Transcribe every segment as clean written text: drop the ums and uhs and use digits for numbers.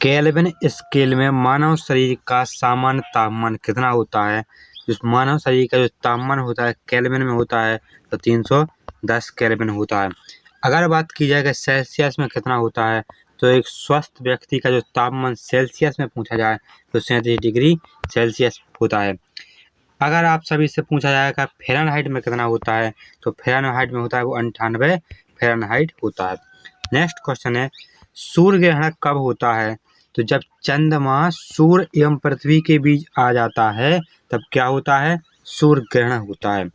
Kelvin scale में मानव शरीर का सामान्य तापमान कितना होता है? जिस मानव शरीर का जो तापमान होता है केल्विन में होता है तो 310 केल्विन होता है। अगर बात की जाए कि सेल्सियस में कितना होता है तो एक स्वस्थ व्यक्ति का जो तापमान सेल्सियस में पूछा जाए तो 37 डिग्री सेल्सियस होता है। अगर आप सभी से पूछा जाएगा फ़ारेनहाइट में कितना होता है तो फ़ारेनहाइट में होता है वो 98 फ़ारेनहाइट होता है। नेक्स्ट क्वेश्चन है, सूर्य ग्रहण कब होता है? तो जब चंद्रमा सूर्य एवं पृथ्वी के बीच आ जाता है तब क्या होता है? सूर्य ग्रहण होता है।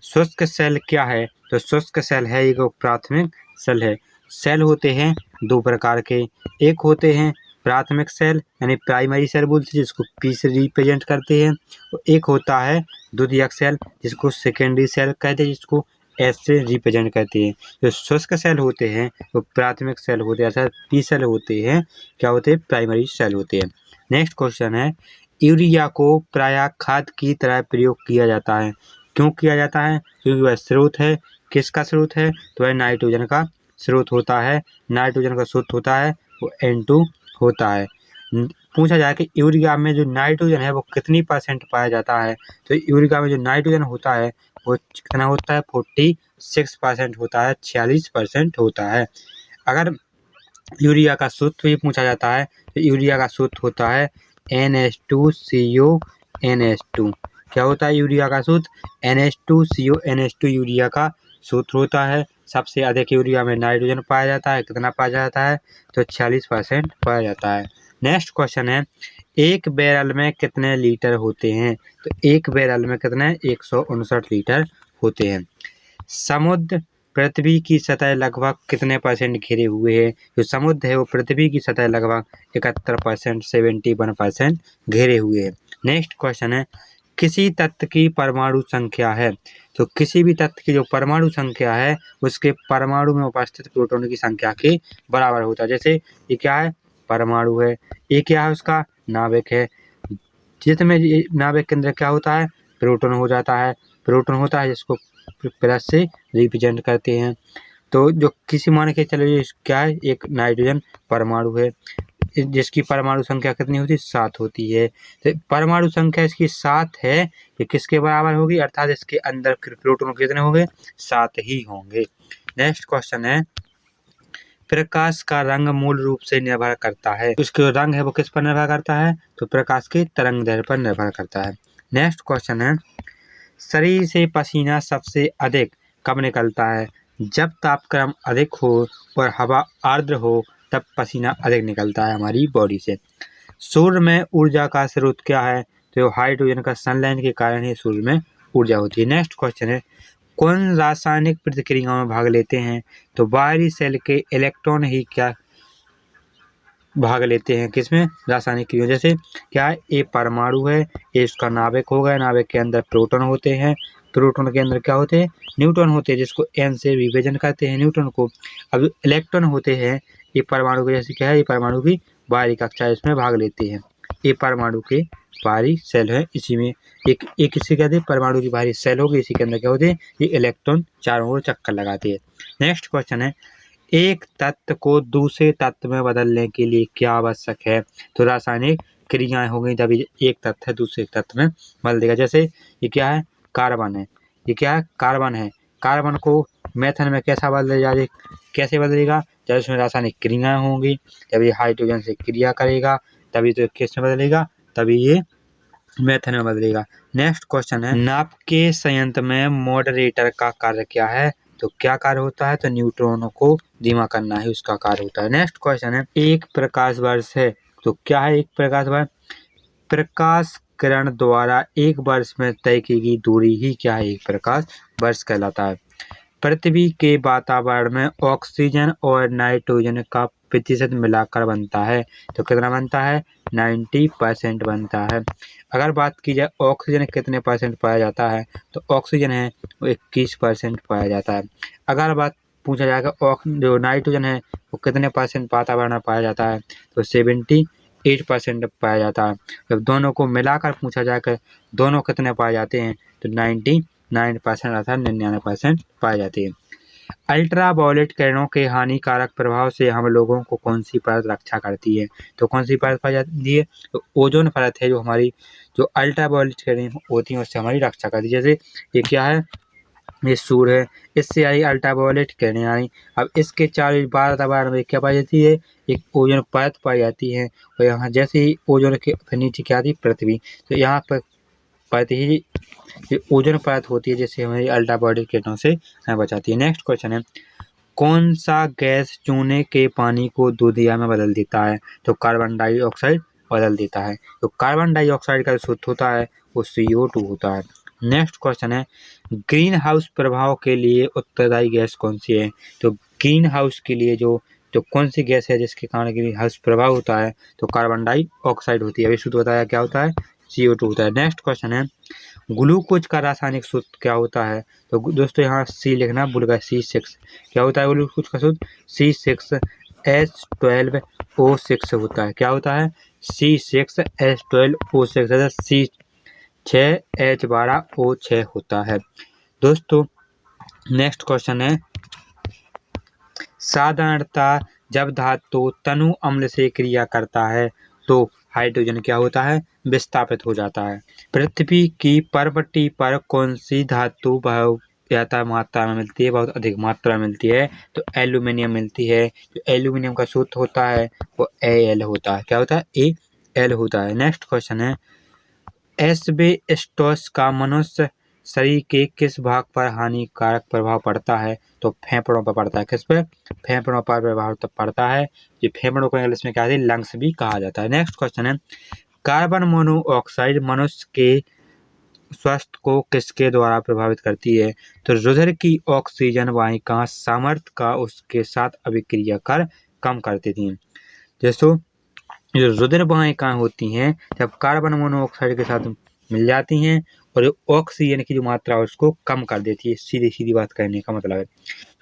शुष्क सेल क्या है? तो शुष्क सेल है एक प्राथमिक सेल है। सेल होते हैं दो प्रकार के, एक होते हैं प्राथमिक सेल यानी प्राइमरी सेल बोलते हैं जिसको पी से रिप्रेजेंट करते हैं, और एक होता है द्वितीयक सेल जिसको सेकेंडरी सेल कहते हैं जिसको एस से रिप्रेजेंट करते हैं। जो शुष्क सेल होते हैं वो प्राथमिक सेल होते हैं, अर्थात पी सेल होते हैं, क्या होते हैं? प्राइमरी सेल होते हैं। नेक्स्ट क्वेश्चन है, यूरिया को प्रायः खाद की तरह प्रयोग किया जाता है, क्यों किया जाता है? क्योंकि वह स्रोत है, किसका स्रोत है? तो वह नाइट्रोजन का स्रोत होता है। नाइट्रोजन का स्रोत होता है वो N2 होता है। पूछा जाए कि यूरिया में जो नाइट्रोजन है वो कितनी % पाया जाता है? तो यूरिया में जो नाइट्रोजन होता है वो कितना होता है? 46% होता है, 46% होता है। अगर यूरिया का सूत्र भी पूछा जाता है तो यूरिया का सूत्र होता है NH2CO NH2। क्या होता है यूरिया का सूत्र? NH2CO NH2 यूरिया का सूत्र होता है। सबसे अधिक यूरिया में नाइट्रोजन पाया जाता है, कितना पाया जाता है? तो 46% पाया जाता है। नेक्स्ट क्वेश्चन है, एक बैरल में कितने लीटर होते हैं? तो एक बैरल में कितने? 159 लीटर होते हैं। समुद्र पृथ्वी की सतह लगभग कितने % घिरे हुए है? जो समुद्र है वो पृथ्वी की सतह लगभग 71% 71% घिरे हुए है। नेक्स्ट क्वेश्चन है, किसी तत्व की परमाणु संख्या है? तो किसी भी तत्व की जो परमाणु संख्या है उसके परमाणु में उपस्थित प्रोटॉन की संख्या के बराबर होता है। जैसे ये क्या है? परमाणु है। ये क्या है? उसका नाभिक है, जिसमें ये नाभिक के अंदर क्या होता है? प्रोटॉन हो जाता है। प्रोटॉन होता है जिसको प्लस से रिप्रेजेंट करते हैं। तो जो किसी मान के चलो क्या है? एक नाइट्रोजन परमाणु है जिसकी परमाणु संख्या कितनी होती है? 7 होती है। तो परमाणु संख्या इसकी 7 है, ये किसके बराबर होगी? अर्थात इसके अंदर प्रोटॉन कितने होंगे? 7 ही होंगे। नेक्स्ट क्वेश्चन है, प्रकाश का रंग मूल रूप से निर्भर करता है, उसका रंग है वो किस पर निर्भर करता है? तो प्रकाश के तरंग दैर्ध्य पर निर्भर करता है। नेक्स्ट क्वेश्चन है, शरीर से पसीना सबसे अधिक कब निकलता है? जब तापक्रम अधिक हो और हवा आर्द्र हो तब पसीना अधिक निकलता है हमारी बॉडी से। सूर्य में ऊर्जा का स्रोत क्या है? तो हाइड्रोजन का सनलाइट के कारण ही सूर्य में ऊर्जा होती है। नेक्स्ट क्वेश्चन है, कौन रासायनिक प्रतिक्रियाओं में भाग लेते हैं? तो बाहरी सेल के इलेक्ट्रॉन ही क्या भाग लेते हैं किसमें? रासायनिक क्रिया। जैसे क्या है? ए परमाणु है, ए उसका नाभिक हो गया, नाभिक के अंदर प्रोटॉन होते हैं, प्रोटॉन के अंदर क्या होते हैं? न्यूट्रॉन होते हैं जिसको N से विभाजन करते हैं न्यूट्रॉन को। अब इलेक्ट्रॉन होते हैं ये परमाणु के, जैसे क्या है? ये परमाणु की बाहरी कक्षा इसमें भाग लेते हैं। ये परमाणु के बाहरी सेल है, इसी में एक किसी कहते हैं परमाणु की बाहरी सेल होगी, इसी के अंदर क्या होते हैं? ये इलेक्ट्रॉन चारों ओर चक्कर लगाते हैं। नेक्स्ट क्वेश्चन है, एक तत्व को दूसरे तत्व में बदलने के लिए क्या आवश्यक है? तो रासायनिक क्रियाएं हो गई तभी एक तत्व है दूसरे तत्व में बदल देगा। जैसे ये क्या है? कार्बन है। ये क्या है? कार्बन है। कार्बन को मेथन में कैसा बदलेगा? कैसे बदलेगा? जब इसमें रासायनिक क्रियाएं होंगी, जब ये हाइड्रोजन से क्रिया करेगा तभी तो किस में बदलेगा? तभी ये मेथन में बदलेगा। नेक्स्ट क्वेश्चन है, नाप के संयंत्र में मॉडरेटर का कार्य क्या है? तो क्या कार्य होता है? तो न्यूट्रॉनों को धीमा करना ही उसका कार्य होता है। नेक्स्ट क्वेश्चन है, एक प्रकाश वर्ष है। तो क्या है एक प्रकाश वर्ष? प्रकाश किरण द्वारा एक वर्ष में तय की गई दूरी ही क्या है? एक प्रकाश वर्ष कहलाता है। पृथ्वी के वातावरण में ऑक्सीजन और नाइट्रोजन का प्रतिशत मिलाकर बनता है, तो कितना बनता है? 90% बनता है। अगर बात की जाए ऑक्सीजन कितने % पाया जाता है? तो ऑक्सीजन है वो 21% पाया जाता है। अगर बात पूछा जाएगा जो नाइट्रोजन है वो कितने % वातावरण में पाया जाता है? तो 78% पाया जाता है। जब दोनों को मिलाकर पूछा जाकर दोनों कितने पाए जाते हैं? तो 99% अर्थात 99% पाए जाते हैं। अल्ट्रावायलेट किरणों के हानिकारक प्रभाव से हम लोगों को कौन सी परत रक्षा करती है? तो कौन सी परत पाई जाती है? तो ओजोन परत है, जो हमारी जो अल्ट्रावायलेट किरणें होती हैं उससे हमारी रक्षा करती है। जैसे ये क्या है, ये सूर्य है, इससे आई अल्ट्रावायलेट किरणें आई। अब इसके चारों वातावरण में क्या पाई जाती है? एक ओजोन परत पाई जाती है। और यहाँ जैसे ही ओजोन के फिर नीचे क्या आती है? पृथ्वी। तो यहाँ पर परत ही ये ओजोन परत होती है, जिससे हमारी अल्ट्रावायलेट किरणों से हमें बचाती है। नेक्स्ट क्वेश्चन है, कौन सा गैस चूने के पानी को दूधिया में बदल देता है? तो कार्बन डाइऑक्साइड बदल देता है। तो कार्बन डाइऑक्साइड का जो सूत्र होता है वो CO2 होता है। नेक्स्ट क्वेश्चन है, ग्रीन हाउस प्रभाव के लिए उत्तरदायी गैस कौन सी है? तो ग्रीन हाउस के लिए जो कौन सी गैस है जिसके कारण ग्रीन हाउस प्रभाव होता है? तो कार्बन डाइऑक्साइड होती है। अभी सूत्र बताया क्या होता है? CO2 होता है। नेक्स्ट क्वेश्चन है, ग्लूकोज का रासायनिक सूत्र क्या होता है? तो दोस्तों यहाँ C लिखना भूल गए, C6। क्या होता है ग्लूकोज का सूत्र? C6H12O6 होता है। क्या होता है? C6H12O6 C6H12O6 होता है। दोस्तों नेक्स्ट क्वेश्चन है, साधारणतः जब धातु तनु अम्ल से क्रिया करता है तो हाइड्रोजन क्या होता है? विस्थापित हो जाता है। पृथ्वी की परवटी पर कौन सी धातु बहुत ज़्यादा मात्रा में मिलती है? बहुत अधिक मात्रा में मिलती है। तो एल्यूमिनियम मिलती है। जो एल्यूमिनियम का सूत्र होता है वो Al होता है। क्या होता है? Al होता है। नेक्स्ट क्वेश्चन है, एस्बेस्टोस का मनुष्य शरीर के किस भाग पर हानिकारक प्रभाव पड़ता है? तो फेफड़ों पर पड़ता है। किस पे? फेफड़ों पर प्रभाव पड़ता है। ये फेफड़ों को इंग्लिश में क्या है? लंग्स भी कहा जाता है। नेक्स्ट क्वेश्चन है, कार्बन मोनोऑक्साइड मनुष्य के स्वास्थ्य को किसके द्वारा प्रभावित करती है? तो रुधिर की ऑक्सीजन वाहिका सामर्थ्य का उसके साथ अभिक्रिया कर कम करती थी। जैसो जो रुधिर वाहिकाएं होती हैं जब कार्बन मोनोऑक्साइड के साथ मिल जाती हैं और ऑक्सीजन की जो मात्रा है उसको कम कर देती है। सीधी सीधी बात करने का मतलब है।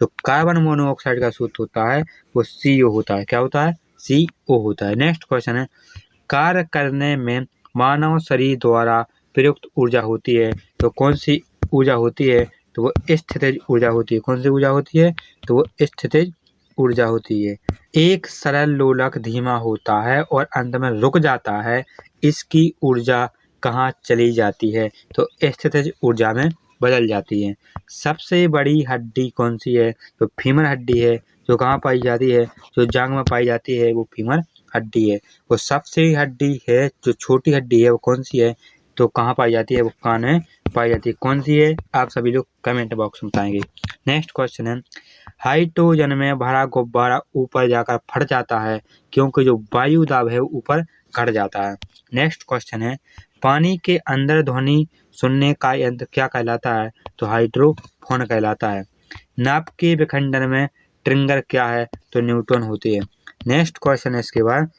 तो कार्बन मोनोऑक्साइड का सूत्र होता है वो CO होता है। क्या होता है? CO होता है। नेक्स्ट क्वेश्चन है, कार्य करने में मानव शरीर द्वारा प्रयुक्त ऊर्जा होती है तो कौन सी ऊर्जा होती है? तो वो स्थितिज ऊर्जा होती है। कौन सी ऊर्जा होती है? तो वो स्थितिज ऊर्जा होती है। एक सरल लोलक धीमा होता है और अंत में रुक जाता है, इसकी ऊर्जा कहाँ चली जाती है? तो स्थितिज ऊर्जा में बदल जाती है। सबसे बड़ी हड्डी कौन सी है? तो फीमर हड्डी है। जो कहाँ पाई जाती है? जो जांघ में पाई जाती है वो फीमर हड्डी है। वो सबसे हड्डी है जो छोटी हड्डी है वो कौन सी है? तो कहाँ पाई जाती है? वो कान में पाई जाती है। कौन सी है? आप सभी लोग कमेंट बॉक्स में बताएंगे। नेक्स्ट क्वेश्चन है, हाइड्रोजन में भरा गुब्बारा ऊपर जाकर फट जाता है क्योंकि जो वायु दाब है वो ऊपर घट जाता है। नेक्स्ट क्वेश्चन है, पानी के अंदर ध्वनि सुनने का यंत्र क्या कहलाता है? तो हाइड्रोफोन कहलाता है। नाप के विखंडन में ट्रिगर क्या है? तो न्यूटन होती है। नेक्स्ट क्वेश्चन है इसके बाद,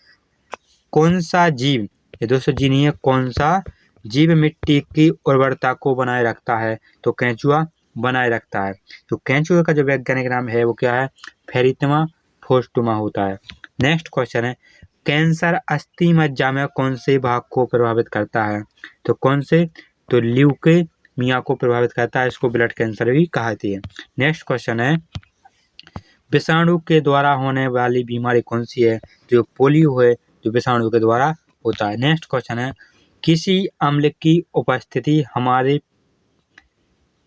कौन सा जीव, ये दोस्तों जी नहीं है, कौन सा जीव मिट्टी की उर्वरता को बनाए रखता है? तो केंचुआ बनाए रखता है। तो केंचुआ का जो वैज्ञानिक नाम है वो क्या है? फेरिटमा फोस्टुमा होता है। नेक्स्ट क्वेश्चन है, कैंसर अस्थि मज्जा में कौन से भाग को प्रभावित करता है? तो कौन से? तो ल्यूकेमिया को प्रभावित करता है। इसको ब्लड कैंसर भी कहती है। नेक्स्ट क्वेश्चन है, विषाणु के द्वारा होने वाली बीमारी कौन सी है? जो पोलियो है जो विषाणु के द्वारा होता है। नेक्स्ट क्वेश्चन है, किसी अम्ल की उपस्थिति हमारे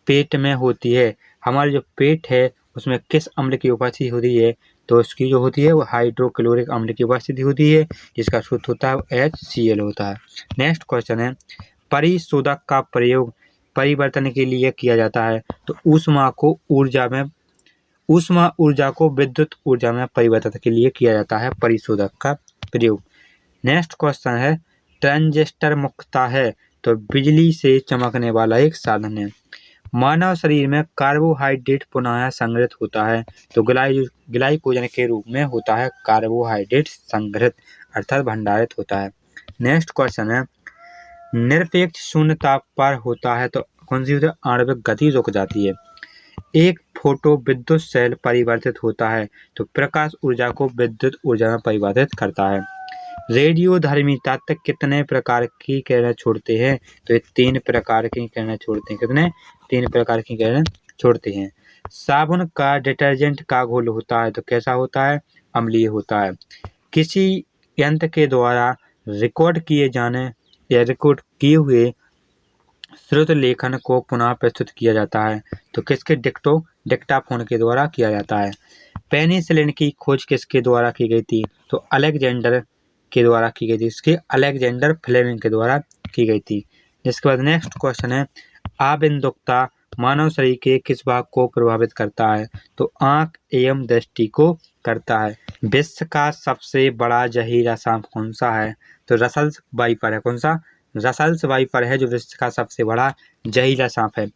पेट में होती है। हमारे जो पेट है उसमें किस अम्ल की उपस्थिति होती है? तो उसकी जो होती है वो हाइड्रोक्लोरिक अम्ल की उपस्थिति होती है, जिसका सूत्र होता है HCl होता है। नेक्स्ट क्वेश्चन है, परिशोधक का प्रयोग परिवर्तन के लिए किया जाता है। तो ऊष्मा ऊर्जा को विद्युत ऊर्जा में परिवर्तन के लिए किया जाता है परिशोधक का प्रयोग। नेक्स्ट क्वेश्चन है, ट्रांजिस्टर मुख्यतः है तो बिजली से चमकने वाला एक साधन है। मानव शरीर में कार्बोहाइड्रेट पुनः संग्रहित होता है तो ग्लाइकोजन के रूप में होता है। कार्बोहाइड्रेट संग्रहित अर्थात भंडारित होता है। नेक्स्ट क्वेश्चन है, निरपेक्ष शून्यता पर होता है तो कौन सी होती है? आणविक गति रुक जाती है। एक फोटो विद्युत सेल परिवर्तित होता है तो प्रकाश ऊर्जा को विद्युत ऊर्जा में परिवर्तित करता है। रेडियोधर्मी तत्व कितने प्रकार की किरणें छोड़ते हैं? तो ये 3 प्रकार की किरणें छोड़ते हैं। कितने? 3 प्रकार की किरणें छोड़ते हैं। साबुन का डिटर्जेंट का घोल होता है तो कैसा होता है? अम्लीय होता है। किसी यंत्र के द्वारा रिकॉर्ड किए हुए श्रुत लेखन को पुनः प्रस्तुत किया जाता है तो किसके? डिक्टाफोन के द्वारा किया जाता है। पेनिसिलिन की खोज किसके द्वारा की गई थी? तो अलेक्जेंडर के द्वारा की गई थी। इसके अलेक्जेंडर फ्लेमिंग के द्वारा की गई थी। इसके बाद नेक्स्ट क्वेश्चन है, आबिंदुकता मानव शरीर के किस भाग को प्रभावित करता है? तो आंख एवं दृष्टि को करता है। विश्व का सबसे बड़ा जहरीला सांप कौन सा है? तो रसल्स वाइपर है। कौन सा? रसल्स वाइपर है जो विश्व का सबसे बड़ा जहरीला सांप है।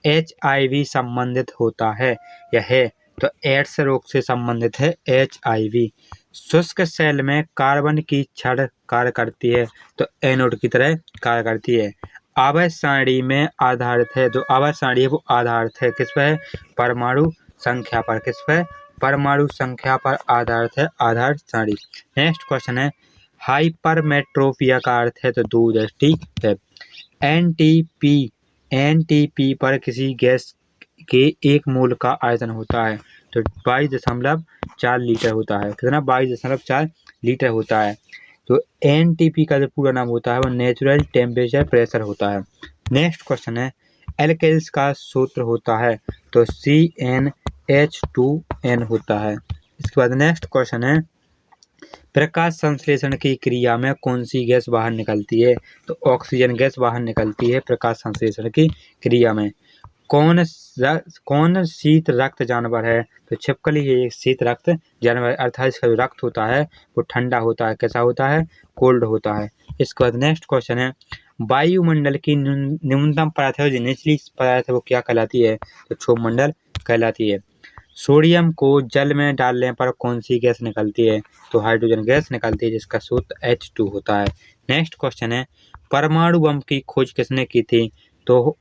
HIV संबंधित होता है या है? तो एड्स रोग से संबंधित है HIV। शुष्क सेल में कार्बन की छड़ कार्य करती है तो एनोड की तरह कार्य करती है। आवर्त सारणी में आधारित है, जो आवर्त सारणी है वो आधारित है किस पर? परमाणु संख्या पर। किस पर? परमाणु संख्या पर आधारित है आधार सारणी। नेक्स्ट क्वेश्चन है, हाइपरमेट्रोपिया का अर्थ है तो दूरदृष्टि है। एनटीपी पर किसी गैस के एक मोल का आयतन होता है तो 22.4 लीटर होता है। कितना? 22.4 लीटर होता है। तो एनटीपी का जो पूरा नाम होता है वो नेचुरल टेम्परेचर प्रेशर होता है। नेक्स्ट क्वेश्चन है, एल्केन्स का सूत्र होता है तो CnH2n होता है। इसके बाद नेक्स्ट क्वेश्चन है, प्रकाश संश्लेषण की क्रिया में कौन सी गैस बाहर निकलती है? तो ऑक्सीजन गैस बाहर निकलती है प्रकाश संश्लेषण की क्रिया में। कौन शीत रक्त जानवर है? तो छिपकली है एक शीत रक्त जानवर, अर्थात इसका जो रक्त होता है वो ठंडा होता है। कैसा होता है? कोल्ड होता है। इसके बाद नेक्स्ट क्वेश्चन है, वायुमंडल की न्यूनतम पदार्थ है जो निचली पदार्थ है वो क्या कहलाती है? तो क्षोभमंडल कहलाती है। सोडियम को जल में डालने पर कौन सी गैस निकलती है? तो हाइड्रोजन गैस निकलती है जिसका सूत्र H2 होता है। नेक्स्ट क्वेश्चन है, परमाणु बम की खोज किसने की थी? तो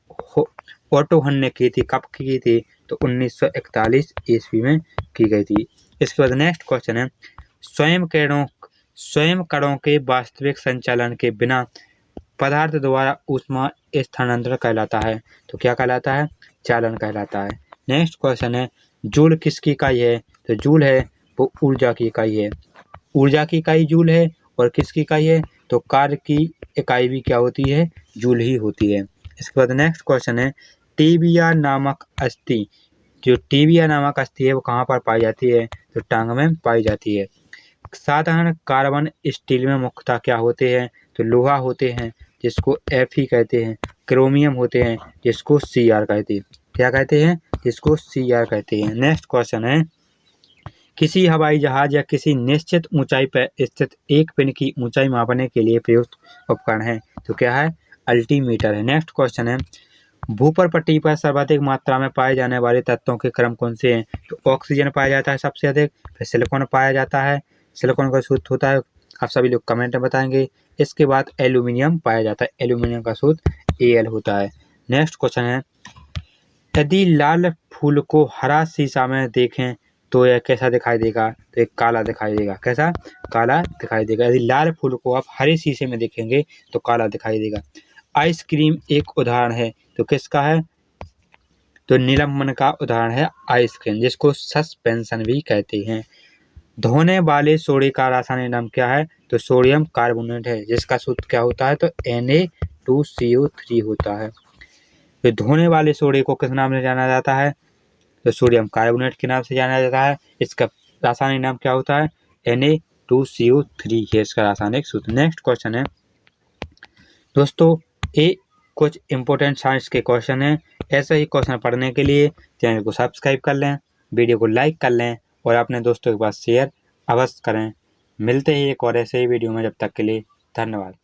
ओटो हन ने की थी। कब की थी? तो 1941 ईस्वी में की गई थी। इसके बाद नेक्स्ट क्वेश्चन है, स्वयं कणों के वास्तविक संचालन के बिना पदार्थ द्वारा ऊष्मा स्थानांतरण कहलाता है तो क्या कहलाता है? चालन कहलाता है। नेक्स्ट क्वेश्चन है, जूल किसकी इकाई है? तो जूल है वो ऊर्जा की इकाई है। ऊर्जा की इकाई जूल है और किसकी इकाई है? तो कार्य की इकाई भी क्या होती है? जूल ही होती है। इसके बाद नेक्स्ट क्वेश्चन है, टीबिया नामक अस्थि, जो टीबिया नामक अस्थि है वो कहाँ पर पाई जाती है? तो टांग में पाई जाती है। साधारण कार्बन स्टील में मुख्यतः क्या होते हैं? तो लोहा होते हैं जिसको Fe कहते हैं, क्रोमियम होते हैं जिसको Cr कहते हैं। क्या कहते हैं? जिसको Cr कहते हैं। नेक्स्ट क्वेश्चन है, किसी हवाई जहाज या किसी निश्चित ऊंचाई पर स्थित एक पिन की ऊंचाई मापने के लिए प्रयुक्त उपकरण है तो क्या है? अल्टीमीटर है। नेक्स्ट क्वेश्चन है, भूपर पट्टी पर सर्वाधिक मात्रा में पाए जाने वाले तत्वों के क्रम कौन से हैं? तो ऑक्सीजन पाया जाता है सबसे अधिक, फिर सिलिकॉन पाया जाता है, सिलिकॉन का सूत्र होता है, आप सभी लोग कमेंट में बताएंगे। इसके बाद एल्यूमिनियम पाया जाता है, एल्यूमिनियम का सूत्र Al होता है। नेक्स्ट क्वेश्चन है, यदि लाल फूल को हरा शीशा में देखें तो यह कैसा दिखाई देगा? तो एक काला दिखाई देगा। कैसा? काला दिखाई देगा। यदि लाल फूल को आप हरे शीशे में देखेंगे तो काला दिखाई देगा। आइसक्रीम एक उदाहरण है तो किसका है? तो निलंबन का उदाहरण है आइसक्रीम, जिसको सस्पेंशन भी कहते हैं। धोने वाले सोडे का रासायनिक नाम क्या है? तो सोडियम कार्बोनेट है जिसका सूत्र क्या होता है? तो Na2CO3 होता है। तो धोने वाले सोडे को किस नाम से जाना जाता है? तो सोडियम कार्बोनेट के नाम से जाना जाता है। इसका रासायनिक नाम क्या होता है? Na2CO3 है इसका रासायनिक सूत्र। नेक्स्ट क्वेश्चन है दोस्तों, कुछ इंपॉर्टेंट साइंस के क्वेश्चन हैं। ऐसे ही क्वेश्चन पढ़ने के लिए चैनल को सब्सक्राइब कर लें, वीडियो को लाइक कर लें और अपने दोस्तों के पास शेयर अवश्य करें। मिलते ही एक और ऐसे ही वीडियो में, जब तक के लिए धन्यवाद।